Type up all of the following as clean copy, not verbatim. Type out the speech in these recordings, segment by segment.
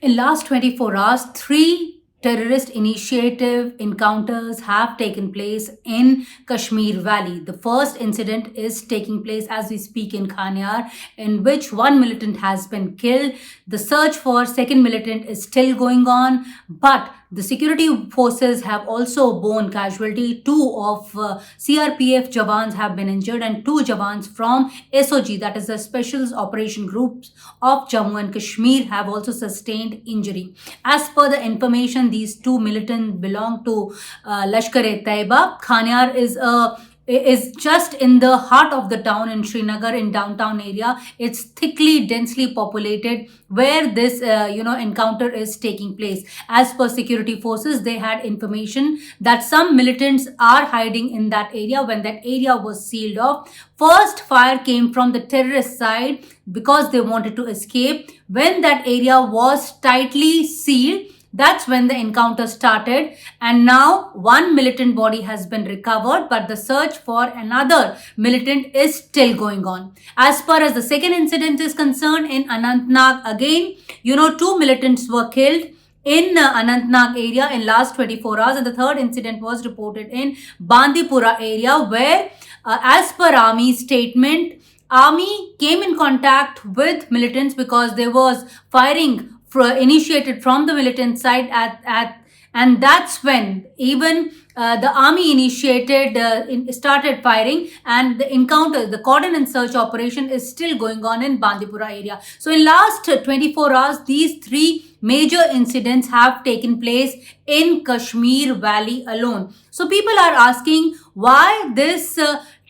In last 24 hours, three terrorist initiative encounters have taken place in Kashmir Valley. The first incident is taking place as we speak in Khanyar, in which one militant has been killed. The search for second militant is still going on, but the security forces have also borne casualty. Two of CRPF Jawans have been injured, and two Jawans from SOG, that is the Special Operation Groups of Jammu and Kashmir, have also sustained injury. As per the information, these two militants belong to Lashkar-e-Taiba. Khanyar is just in the heart of the town in Srinagar, in downtown area. It's thickly, densely populated where this encounter is taking place. As per security forces, they had information that some militants are hiding in that area. When that area was sealed off, first fire came from the terrorist side because they wanted to escape. When that area was tightly sealed, that's when the encounter started, and now one militant body has been recovered, but the search for another militant is still going on. As far as the second incident is concerned, in Anantnag, again, two militants were killed in Anantnag area in last 24 hours, and the third incident was reported in Bandipora area, where as per army statement, army came in contact with militants because there was firing initiated from the militant side and that's when even the army started firing, and the encounter, the cordon and search operation is still going on in Bandipora area. So in last 24 hours, these three major incidents have taken place in Kashmir Valley alone. So people are asking why this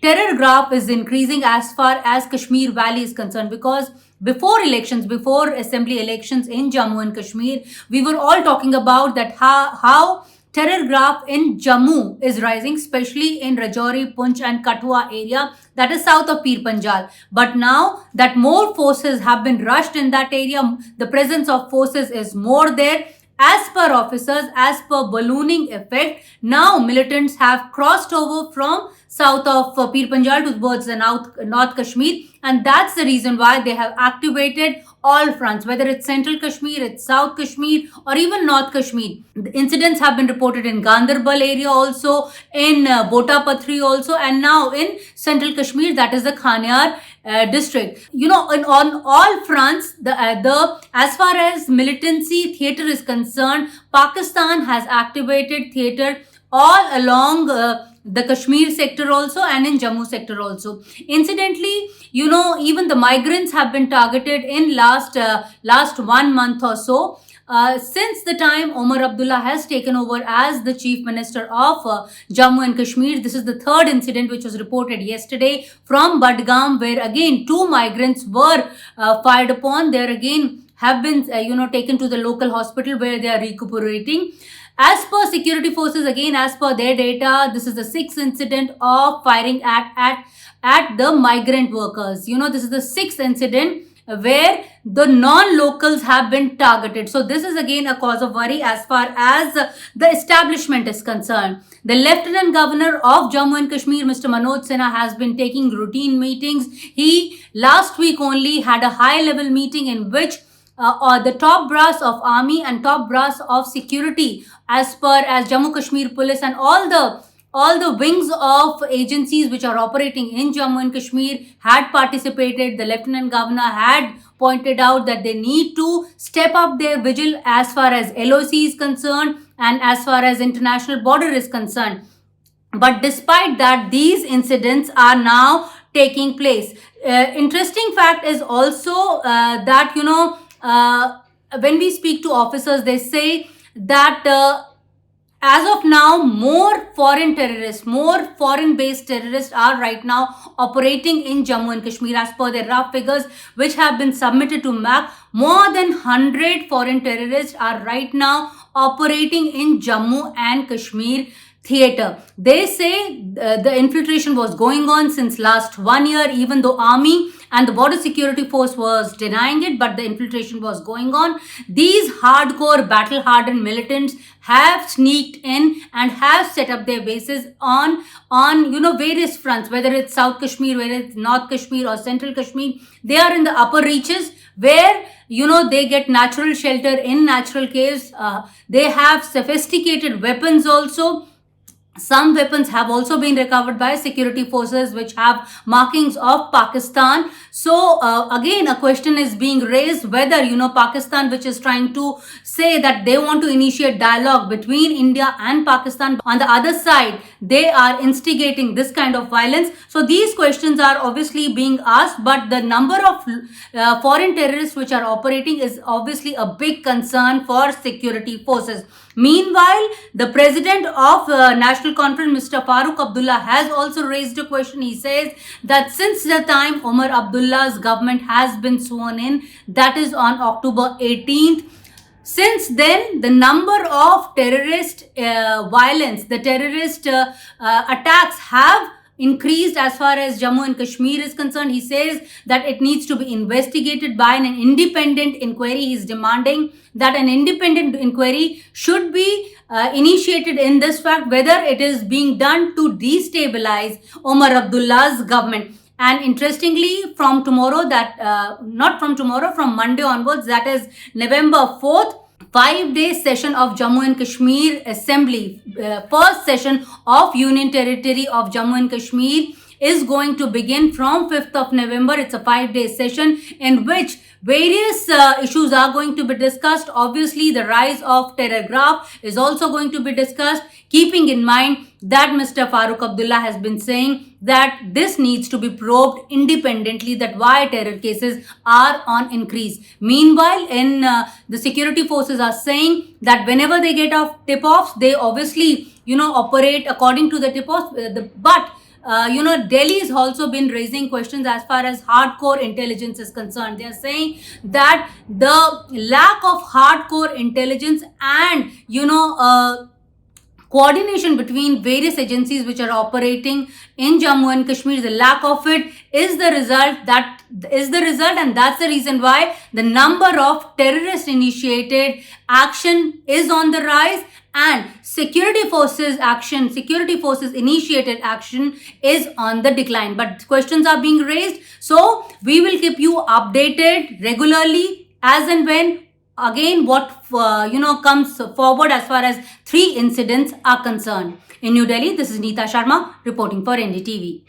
terror graph is increasing as far as Kashmir Valley is concerned, because before elections, before assembly elections in Jammu and Kashmir, we were all talking about that how terror graph in Jammu is rising, especially in Rajouri, Poonch and Kathua area, that is south of Pir Panjal. But now that more forces have been rushed in that area, the presence of forces is more there. As per officers, as per ballooning effect, now militants have crossed over from south of Pir Panjal towards the North Kashmir, and that's the reason why they have activated all fronts, whether it's Central Kashmir, it's South Kashmir, or even North Kashmir. The incidents have been reported in Gandarbal area also, in Bota Patri also, and now in Central Kashmir, that is the Khanyar district. On all fronts, as far as militancy theater is concerned, Pakistan has activated theater all along the Kashmir sector also and in Jammu sector also. Incidentally, even the migrants have been targeted in last 1 month or so. Since the time Omar Abdullah has taken over as the Chief Minister of Jammu and Kashmir, this is the third incident which was reported yesterday from Budgam, where again two migrants were fired upon. They again have been taken to the local hospital where they are recuperating. As per security forces, again as per their data, this is the sixth incident of firing at the migrant workers. This is the sixth incident where the non-locals have been targeted. So this is again a cause of worry as far as the establishment is concerned. The Lieutenant Governor of Jammu and Kashmir, Mr. Manoj Sinha, has been taking routine meetings. He last week only had a high-level meeting in which the top brass of army and top brass of security, as Jammu Kashmir Police and all the wings of agencies which are operating in Jammu and Kashmir had participated. The Lieutenant Governor had pointed out that they need to step up their vigil as far as LOC is concerned and as far as international border is concerned. But despite that, these incidents are now taking place. Interesting fact is also that when we speak to officers, they say that as of now, more foreign terrorists, more foreign-based terrorists are right now operating in Jammu and Kashmir. As per the rough figures which have been submitted to MAC, more than 100 foreign terrorists are right now operating in Jammu and Kashmir. theater. They say the infiltration was going on since last 1 year, even though army and the border security force was denying it, but the infiltration was going on. These hardcore battle hardened militants have sneaked in and have set up their bases on various fronts, whether it's South Kashmir, whether it's North Kashmir or Central Kashmir. They are in the upper reaches where they get natural shelter in natural caves. They have sophisticated weapons also. Some weapons have also been recovered by security forces which have markings of Pakistan. So again, a question is being raised whether Pakistan, which is trying to say that they want to initiate dialogue between India and Pakistan, on the other side they are instigating this kind of violence. So these questions are obviously being asked, but the number of foreign terrorists which are operating is obviously a big concern for security forces. Meanwhile, the president of National Conference, Mr. Farooq Abdullah, has also raised a question. He says that since the time Omar Abdullah's government has been sworn in, that is on October 18th, since then, the number of terrorist violence, the terrorist attacks have increased as far as Jammu and Kashmir is concerned. He says that it needs to be investigated by an independent inquiry. He is demanding that an independent inquiry should be initiated in this fact, whether it is being done to destabilize Omar Abdullah's government. And interestingly, from tomorrow, from Monday onwards, that is November 4th, 5-day session of Jammu and Kashmir Assembly, first session of Union Territory of Jammu and Kashmir is going to begin from 5th of November. It's a 5-day session in which various issues are going to be discussed. Obviously, the rise of terror graph is also going to be discussed, keeping in mind that Mr. Farooq Abdullah has been saying that this needs to be probed independently, that why terror cases are on increase. Meanwhile, in the security forces are saying that whenever they get off tip-offs, they obviously, operate according to the tip-offs. But Delhi has also been raising questions as far as hardcore intelligence is concerned. They are saying that the lack of hardcore intelligence and, coordination between various agencies which are operating in Jammu and Kashmir, the lack of it is the result, and that's the reason why the number of terrorist initiated action is on the rise, and security forces initiated action is on the decline. But questions are being raised, so we will keep you updated regularly as and when again what comes forward as far as 3 incidents are concerned. In New Delhi, this is Neeta Sharma reporting for NDTV.